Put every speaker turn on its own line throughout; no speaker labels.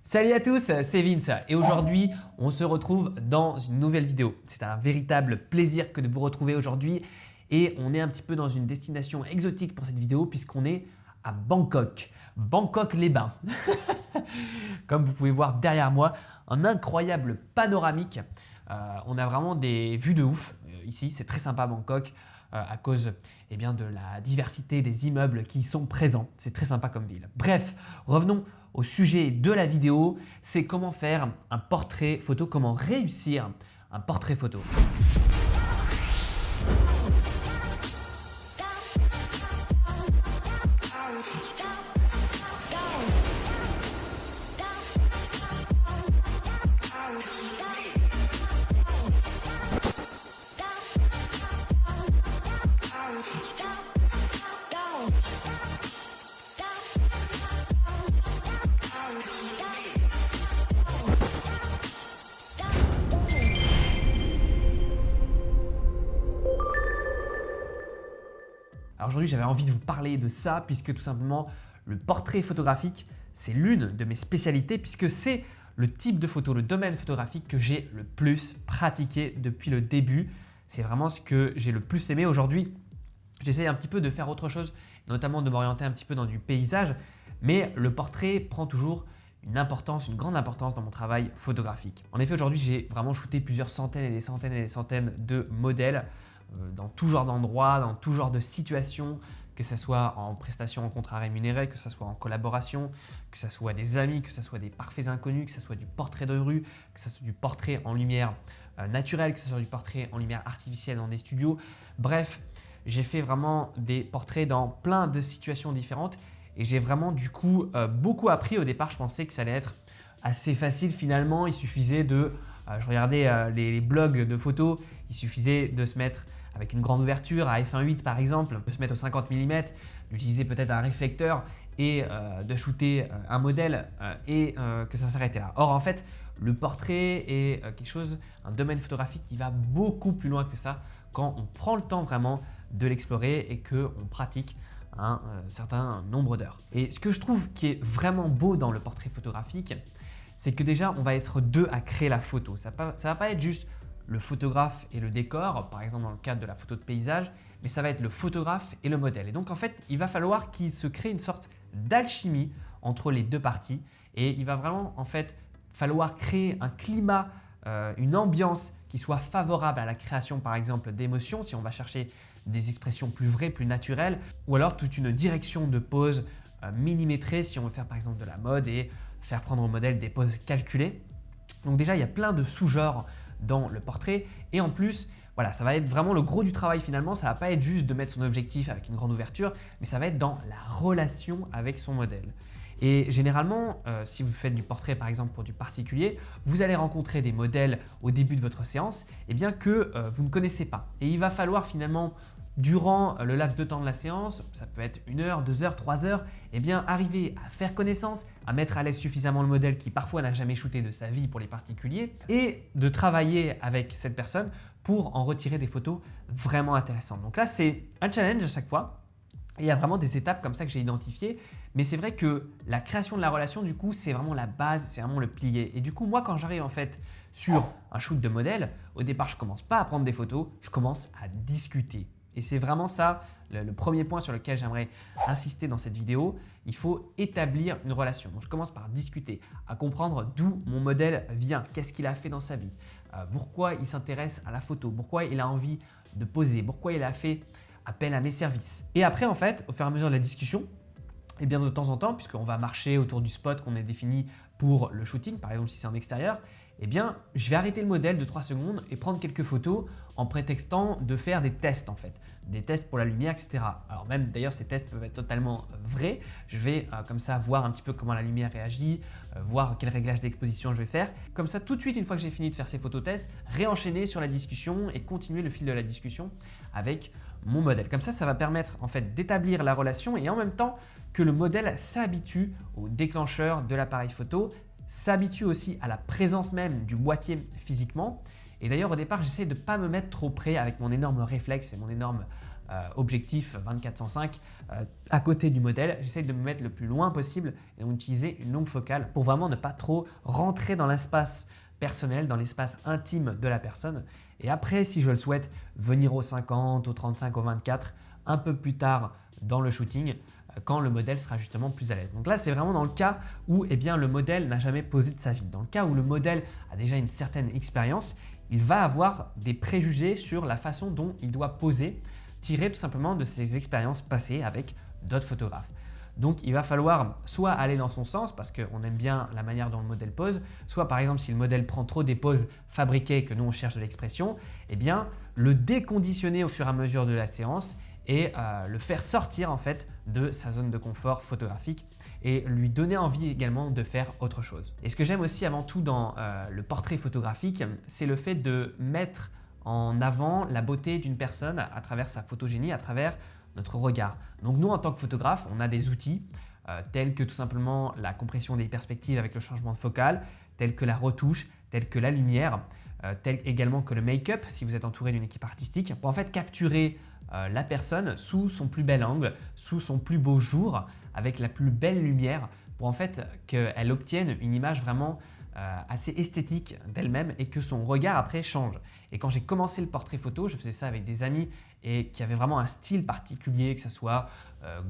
Salut à tous, c'est Vince et aujourd'hui on se retrouve dans une nouvelle vidéo. C'est un véritable plaisir que de vous retrouver aujourd'hui et on est un petit peu dans une destination exotique pour cette vidéo puisqu'on est à Bangkok. Bangkok les bains. Comme vous pouvez voir derrière moi, un incroyable panoramique. On a vraiment des vues de ouf ici, c'est très sympa Bangkok. À cause de la diversité des immeubles qui y sont présents. C'est très sympa comme ville. Bref, revenons au sujet de la vidéo. C'est comment faire un portrait photo, comment réussir un portrait photo. Alors aujourd'hui, j'avais envie de vous parler de ça puisque tout simplement, le portrait photographique, c'est l'une de mes spécialités puisque c'est le type de photo, le domaine photographique que j'ai le plus pratiqué depuis le début. C'est vraiment ce que j'ai le plus aimé. Aujourd'hui, j'essaie un petit peu de faire autre chose, notamment de m'orienter un petit peu dans du paysage, mais le portrait prend toujours une importance, une grande importance dans mon travail photographique. En effet, aujourd'hui, j'ai vraiment shooté plusieurs centaines et des centaines et des centaines de modèles dans tout genre d'endroits, dans tout genre de situations, que ce soit en prestation en contrat rémunéré, que ce soit en collaboration, que ce soit des amis, que ce soit des parfaits inconnus, que ce soit du portrait de rue, que ce soit du portrait en lumière naturelle, que ce soit du portrait en lumière artificielle dans des studios. Bref, j'ai fait vraiment des portraits dans plein de situations différentes et j'ai vraiment du coup beaucoup appris. Au départ, je pensais que ça allait être assez facile finalement. Il suffisait de… je regardais les blogs de photos, il suffisait de se mettre avec une grande ouverture à f1.8 par exemple, de se mettre au 50 mm, d'utiliser peut-être un réflecteur et de shooter un modèle et que ça s'arrêtait là. Or en fait, le portrait est un domaine photographique qui va beaucoup plus loin que ça quand on prend le temps vraiment de l'explorer et qu'on pratique un certain nombre d'heures. Et ce que je trouve qui est vraiment beau dans le portrait photographique, c'est que déjà on va être deux à créer la photo. Ça va pas être juste le photographe et le décor, par exemple dans le cadre de la photo de paysage, mais ça va être le photographe et le modèle. Et donc en fait, il va falloir qu'il se crée une sorte d'alchimie entre les deux parties et il va vraiment en fait falloir créer un climat, une ambiance qui soit favorable à la création par exemple d'émotions si on va chercher des expressions plus vraies, plus naturelles, ou alors toute une direction de pose millimétrée si on veut faire par exemple de la mode et faire prendre au modèle des poses calculées. Donc déjà, il y a plein de sous-genres dans le portrait et en plus, voilà, ça va être vraiment le gros du travail finalement. Ça va pas être juste de mettre son objectif avec une grande ouverture, mais ça va être dans la relation avec son modèle. Et généralement, si vous faites du portrait par exemple pour du particulier, vous allez rencontrer des modèles au début de votre séance que vous ne connaissez pas. Et il va falloir finalement, durant le laps de temps de la séance, ça peut être 1 heure, 2 heures, 3 heures, arriver à faire connaissance, à mettre à l'aise suffisamment le modèle qui parfois n'a jamais shooté de sa vie pour les particuliers et de travailler avec cette personne pour en retirer des photos vraiment intéressantes. Donc là, c'est un challenge à chaque fois. Et il y a vraiment des étapes comme ça que j'ai identifiées, mais c'est vrai que la création de la relation, du coup, c'est vraiment la base, c'est vraiment le pilier. Et du coup, moi, quand j'arrive en fait sur un shoot de modèle, au départ, je commence pas à prendre des photos, je commence à discuter. Et c'est vraiment ça, le premier point sur lequel j'aimerais insister dans cette vidéo. Il faut établir une relation. Donc, je commence par discuter, à comprendre d'où mon modèle vient, qu'est-ce qu'il a fait dans sa vie, pourquoi il s'intéresse à la photo, pourquoi il a envie de poser, pourquoi il a fait appel à mes services. Et après, en fait, au fur et à mesure de la discussion, de temps en temps, puisqu'on va marcher autour du spot qu'on a défini pour le shooting, par exemple si c'est en extérieur, je vais arrêter le modèle de 3 secondes et prendre quelques photos en prétextant de faire des tests en fait. Des tests pour la lumière, etc. Alors même d'ailleurs ces tests peuvent être totalement vrais. Je vais comme ça voir un petit peu comment la lumière réagit, voir quel réglage d'exposition je vais faire. Comme ça tout de suite, une fois que j'ai fini de faire ces photos tests, réenchaîner sur la discussion et continuer le fil de la discussion avec mon modèle. Comme ça, ça va permettre en fait d'établir la relation et en même temps que le modèle s'habitue au déclencheur de l'appareil photo, s'habitue aussi à la présence même du boîtier physiquement. Et d'ailleurs, au départ, j'essaie de ne pas me mettre trop près avec mon énorme réflexe et mon énorme objectif 24-105 à côté du modèle. J'essaye de me mettre le plus loin possible et d'utiliser une longue focale pour vraiment ne pas trop rentrer dans l'espace personnel, dans l'espace intime de la personne. Et après, si je le souhaite, venir au 50, au 35, au 24, un peu plus tard dans le shooting, quand le modèle sera justement plus à l'aise. Donc là, c'est vraiment dans le cas où le modèle n'a jamais posé de sa vie. Dans le cas où le modèle a déjà une certaine expérience, il va avoir des préjugés sur la façon dont il doit poser, tirés tout simplement de ses expériences passées avec d'autres photographes. Donc il va falloir soit aller dans son sens parce qu'on aime bien la manière dont le modèle pose, soit par exemple si le modèle prend trop des poses fabriquées et que nous on cherche de l'expression, le déconditionner au fur et à mesure de la séance et le faire sortir en fait de sa zone de confort photographique et lui donner envie également de faire autre chose. Et ce que j'aime aussi avant tout dans le portrait photographique, c'est le fait de mettre en avant la beauté d'une personne à travers sa photogénie, à travers notre regard. Donc nous en tant que photographe, on a des outils tels que tout simplement la compression des perspectives avec le changement de focale, tels que la retouche, tels que la lumière, tel également que le make-up si vous êtes entouré d'une équipe artistique pour en fait capturer la personne sous son plus bel angle, sous son plus beau jour, avec la plus belle lumière pour en fait qu'elle obtienne une image vraiment assez esthétique d'elle-même et que son regard après change. Et quand j'ai commencé le portrait photo, je faisais ça avec des amis et qui avaient vraiment un style particulier, que ce soit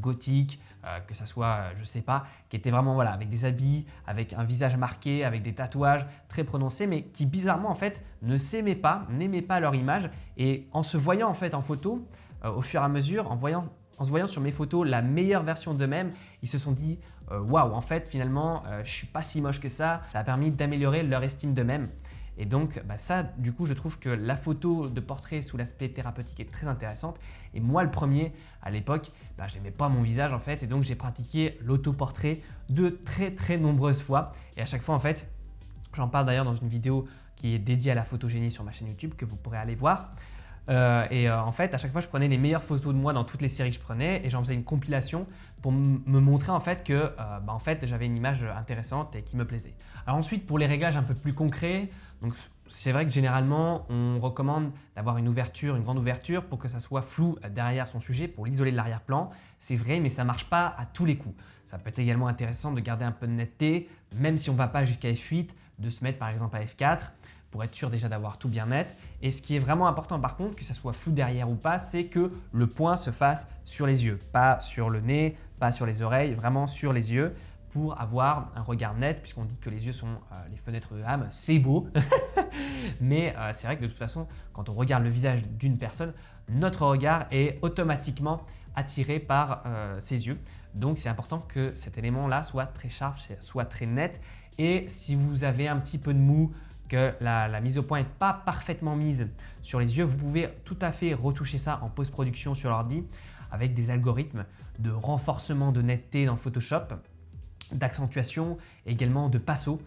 gothique, que ce soit, je sais pas, qui était vraiment avec des habits, avec un visage marqué, avec des tatouages très prononcés, mais qui bizarrement en fait ne s'aimaient pas, n'aimaient pas leur image. Et en se voyant en fait en photo, au fur et à mesure, en se voyant sur mes photos la meilleure version d'eux-mêmes, ils se sont dit waouh, en fait finalement je suis pas si moche que ça. Ça a permis d'améliorer leur estime d'eux-mêmes. Et donc ça, du coup, je trouve que la photo de portrait sous l'aspect thérapeutique est très intéressante. Et moi, le premier, à l'époque, je n'aimais pas mon visage en fait. Et donc, j'ai pratiqué l'autoportrait de très nombreuses fois. Et à chaque fois, en fait, j'en parle d'ailleurs dans une vidéo qui est dédiée à la photogénie sur ma chaîne YouTube que vous pourrez aller voir. En fait, à chaque fois, je prenais les meilleures photos de moi dans toutes les séries que je prenais et j'en faisais une compilation pour me montrer en fait que en fait, j'avais une image intéressante et qui me plaisait. Alors ensuite, pour les réglages un peu plus concrets, donc c'est vrai que généralement, on recommande d'avoir une grande ouverture pour que ça soit flou derrière son sujet, pour l'isoler de l'arrière-plan. C'est vrai, mais ça ne marche pas à tous les coups. Ça peut être également intéressant de garder un peu de netteté, même si on ne va pas jusqu'à f8, de se mettre par exemple à f4. Pour être sûr déjà d'avoir tout bien net. Et ce qui est vraiment important par contre, que ça soit flou derrière ou pas, c'est que le point se fasse sur les yeux, pas sur le nez, pas sur les oreilles, vraiment sur les yeux pour avoir un regard net, puisqu'on dit que les yeux sont les fenêtres de l'âme, c'est beau. Mais c'est vrai que de toute façon, quand on regarde le visage d'une personne, notre regard est automatiquement attiré par ses yeux. Donc c'est important que cet élément-là soit très sharp, soit très net. Et si vous avez un petit peu de mou, que la mise au point n'est pas parfaitement mise sur les yeux, vous pouvez tout à fait retoucher ça en post-production sur l'ordi avec des algorithmes de renforcement de netteté dans Photoshop, d'accentuation et également de passo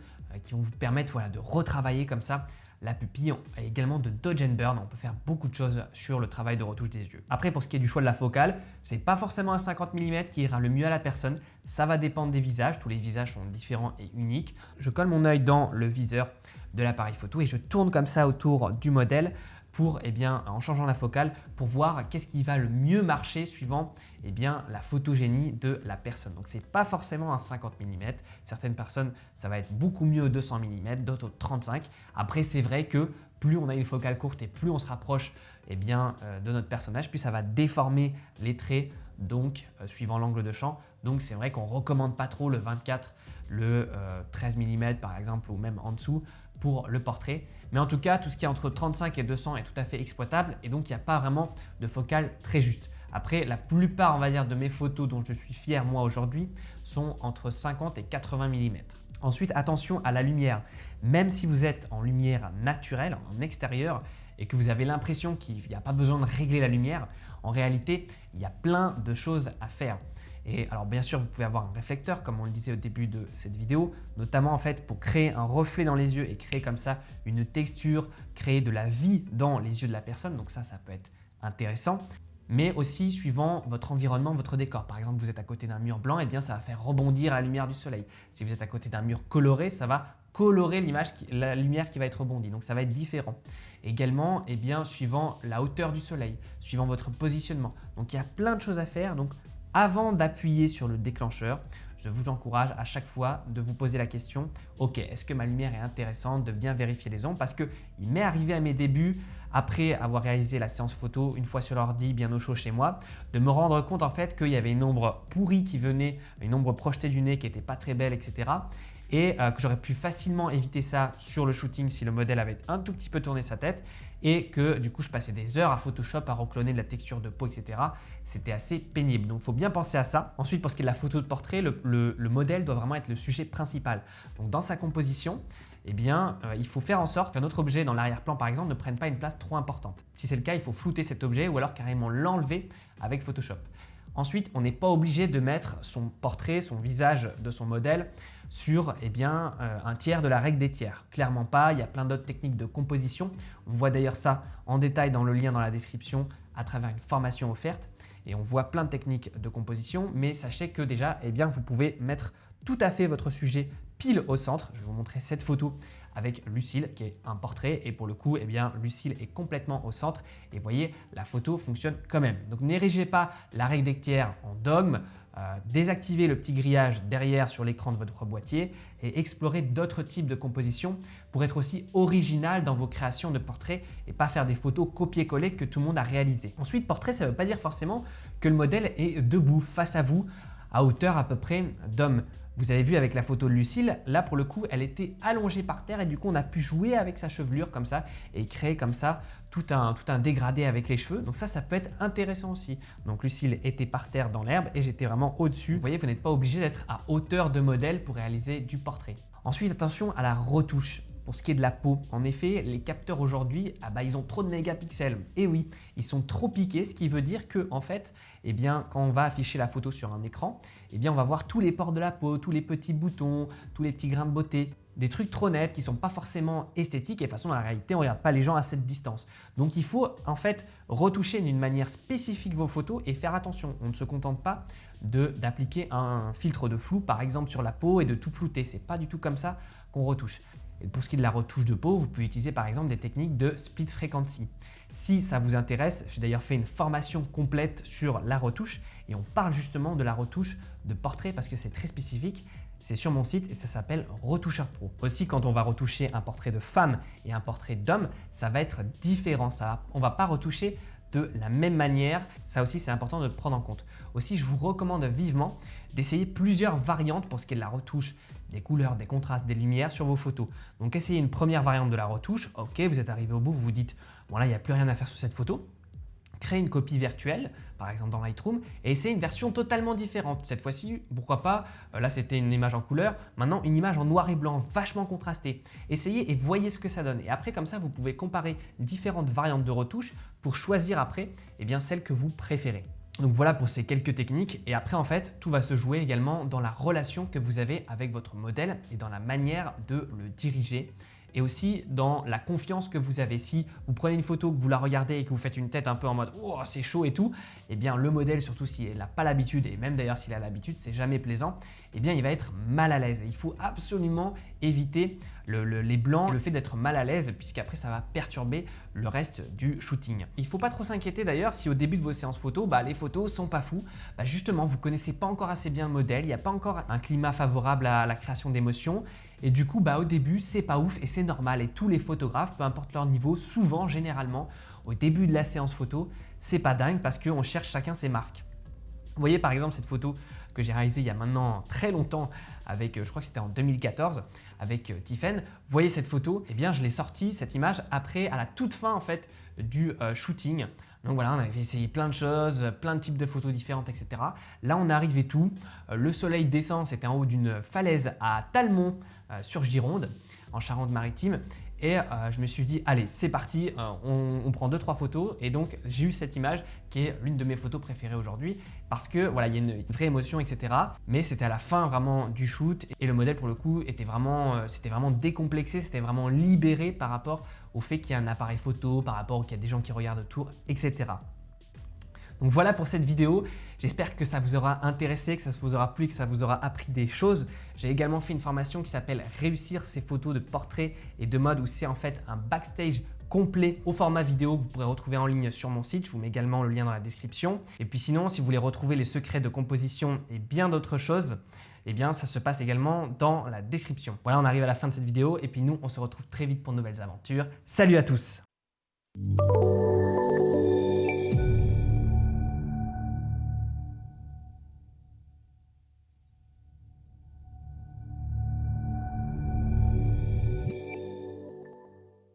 qui vont vous permettre de retravailler comme ça la pupille et également de dodge and burn. On peut faire beaucoup de choses sur le travail de retouche des yeux. Après, pour ce qui est du choix de la focale, ce n'est pas forcément un 50 mm qui ira le mieux à la personne. Ça va dépendre des visages. Tous les visages sont différents et uniques. Je colle mon œil dans le viseur de l'appareil photo et je tourne comme ça autour du modèle pour, en changeant la focale, pour voir qu'est-ce qui va le mieux marcher suivant la photogénie de la personne. Donc, ce n'est pas forcément un 50 mm. Certaines personnes, ça va être beaucoup mieux au 200 mm, d'autres au 35. Après, c'est vrai que plus on a une focale courte et plus on se rapproche de notre personnage, plus ça va déformer les traits, donc suivant l'angle de champ. Donc, c'est vrai qu'on ne recommande pas trop le 24, le 13 mm par exemple, ou même en dessous pour le portrait. Mais en tout cas, tout ce qui est entre 35 et 200 est tout à fait exploitable et donc il n'y a pas vraiment de focale très juste. Après, la plupart, on va dire, de mes photos dont je suis fier moi aujourd'hui sont entre 50 et 80 mm. Ensuite, attention à la lumière. Même si vous êtes en lumière naturelle, en extérieur, et que vous avez l'impression qu'il n'y a pas besoin de régler la lumière, en réalité, il y a plein de choses à faire. Et alors bien sûr, vous pouvez avoir un réflecteur comme on le disait au début de cette vidéo, notamment en fait pour créer un reflet dans les yeux et créer comme ça une texture, créer de la vie dans les yeux de la personne. Donc ça peut être intéressant. Mais aussi suivant votre environnement, votre décor. Par exemple, vous êtes à côté d'un mur blanc, ça va faire rebondir la lumière du soleil. Si vous êtes à côté d'un mur coloré, ça va colorer l'image, la lumière qui va être rebondie. Donc ça va être différent. Également, eh bien, suivant la hauteur du soleil, suivant votre positionnement. Donc il y a plein de choses à faire. Donc avant d'appuyer sur le déclencheur, je vous encourage à chaque fois de vous poser la question, ok, est-ce que ma lumière est intéressante, de bien vérifier les ombres, parce qu'il m'est arrivé à mes débuts, après avoir réalisé la séance photo une fois sur l'ordi, bien au chaud chez moi, de me rendre compte en fait qu'il y avait une ombre pourrie qui venait, une ombre projetée du nez qui n'était pas très belle, etc. Et que j'aurais pu facilement éviter ça sur le shooting si le modèle avait un tout petit peu tourné sa tête et que du coup je passais des heures à Photoshop à recloner de la texture de peau, etc. C'était assez pénible, donc il faut bien penser à ça. Ensuite, pour ce qui est de la photo de portrait, le modèle doit vraiment être le sujet principal. Donc dans sa composition, eh bien, il faut faire en sorte qu'un autre objet dans l'arrière-plan par exemple ne prenne pas une place trop importante. Si c'est le cas, il faut flouter cet objet ou alors carrément l'enlever avec Photoshop. Ensuite, on n'est pas obligé de mettre son portrait, son visage de son modèle sur un tiers de la règle des tiers. Clairement pas, il y a plein d'autres techniques de composition. On voit d'ailleurs ça en détail dans le lien dans la description à travers une formation offerte. Et on voit plein de techniques de composition, mais sachez que déjà, vous pouvez mettre tout à fait votre sujet pile au centre. Je vais vous montrer cette photo avec Lucille qui est un portrait et pour le coup, Lucille est complètement au centre et vous voyez, la photo fonctionne quand même. Donc n'érigez pas la règle des tiers en dogme, désactivez le petit grillage derrière sur l'écran de votre boîtier et explorez d'autres types de compositions pour être aussi original dans vos créations de portraits et pas faire des photos copier-coller que tout le monde a réalisées. Ensuite, portrait, ça ne veut pas dire forcément que le modèle est debout face à vous à hauteur à peu près d'homme. Vous avez vu avec la photo de Lucille, là pour le coup, elle était allongée par terre et du coup, on a pu jouer avec sa chevelure comme ça et créer comme ça tout un dégradé avec les cheveux. Donc ça peut être intéressant aussi. Donc Lucille était par terre dans l'herbe et j'étais vraiment au-dessus. Vous voyez, vous n'êtes pas obligé d'être à hauteur de modèle pour réaliser du portrait. Ensuite, attention à la retouche. Pour ce qui est de la peau, en effet, les capteurs aujourd'hui, ils ont trop de mégapixels. Et oui, ils sont trop piqués, ce qui veut dire que en fait, quand on va afficher la photo sur un écran, on va voir tous les pores de la peau, tous les petits boutons, tous les petits grains de beauté, des trucs trop nets qui ne sont pas forcément esthétiques et de toute façon, en réalité, on ne regarde pas les gens à cette distance. Donc, il faut en fait retoucher d'une manière spécifique vos photos et faire attention. On ne se contente pas d'appliquer un filtre de flou, par exemple, sur la peau et de tout flouter. Ce n'est pas du tout comme ça qu'on retouche. Et pour ce qui est de la retouche de peau, vous pouvez utiliser par exemple des techniques de split frequency. Si ça vous intéresse, j'ai d'ailleurs fait une formation complète sur la retouche et on parle justement de la retouche de portrait parce que c'est très spécifique. C'est sur mon site et ça s'appelle Retoucheur Pro. Aussi, quand on va retoucher un portrait de femme et un portrait d'homme, ça va être différent. On ne va pas retoucher de la même manière. Ça aussi, c'est important de le prendre en compte. Aussi, je vous recommande vivement d'essayer plusieurs variantes pour ce qui est de la retouche, des couleurs, des contrastes, des lumières sur vos photos. Donc, essayez une première variante de la retouche. Ok, vous êtes arrivé au bout, vous vous dites, bon là, il n'y a plus rien à faire sur cette photo. Créez une copie virtuelle, par exemple dans Lightroom, et essayez une version totalement différente. Cette fois-ci, pourquoi pas, là c'était une image en couleur, maintenant une image en noir et blanc, vachement contrastée. Essayez et voyez ce que ça donne. Et après, comme ça, vous pouvez comparer différentes variantes de retouche pour choisir après celle que vous préférez. Donc voilà pour ces quelques techniques et après en fait tout va se jouer également dans la relation que vous avez avec votre modèle et dans la manière de le diriger et aussi dans la confiance que vous avez. Si vous prenez une photo, que vous la regardez et que vous faites une tête un peu en mode « oh c'est chaud et tout », le modèle, surtout s'il n'a pas l'habitude et même d'ailleurs s'il a l'habitude, c'est jamais plaisant, il va être mal à l'aise. Il faut absolument éviter les blancs, le fait d'être mal à l'aise puisqu'après ça va perturber le reste du shooting. Il ne faut pas trop s'inquiéter d'ailleurs si au début de vos séances photos, les photos sont pas fous. Justement, vous ne connaissez pas encore assez bien le modèle, il n'y a pas encore un climat favorable à la création d'émotions et du coup au début c'est pas ouf et c'est normal et tous les photographes, peu importe leur niveau, souvent, généralement, au début de la séance photo, c'est pas dingue parce qu'on cherche chacun ses marques. Vous voyez par exemple cette photo que j'ai réalisée il y a maintenant très longtemps avec, je crois que c'était en 2014 avec Tiffen. Vous voyez cette photo, je l'ai sortie cette image après à la toute fin en fait du shooting. Donc voilà, on avait essayé plein de choses, plein de types de photos différentes, etc. Là, on arrive et tout. Le soleil descend, c'était en haut d'une falaise à Talmont sur Gironde, en Charente-Maritime. Et je me suis dit, allez, c'est parti, on prend 2-3 photos. Et donc, j'ai eu cette image qui est l'une de mes photos préférées aujourd'hui parce que voilà, il y a une vraie émotion, etc. Mais c'était à la fin vraiment du shoot et le modèle pour le coup était c'était vraiment décomplexé, c'était vraiment libéré par rapport au fait qu'il y a un appareil photo, par rapport qu'il y a des gens qui regardent autour, etc. Donc voilà pour cette vidéo. J'espère que ça vous aura intéressé, que ça vous aura plu, que ça vous aura appris des choses. J'ai également fait une formation qui s'appelle Réussir ses photos de portrait et de mode où c'est en fait un backstage complet au format vidéo que vous pourrez retrouver en ligne sur mon site. Je vous mets également le lien dans la description. Et puis sinon, si vous voulez retrouver les secrets de composition et bien d'autres choses, eh bien ça se passe également dans la description. Voilà, on arrive à la fin de cette vidéo et puis nous, on se retrouve très vite pour de nouvelles aventures. Salut à tous!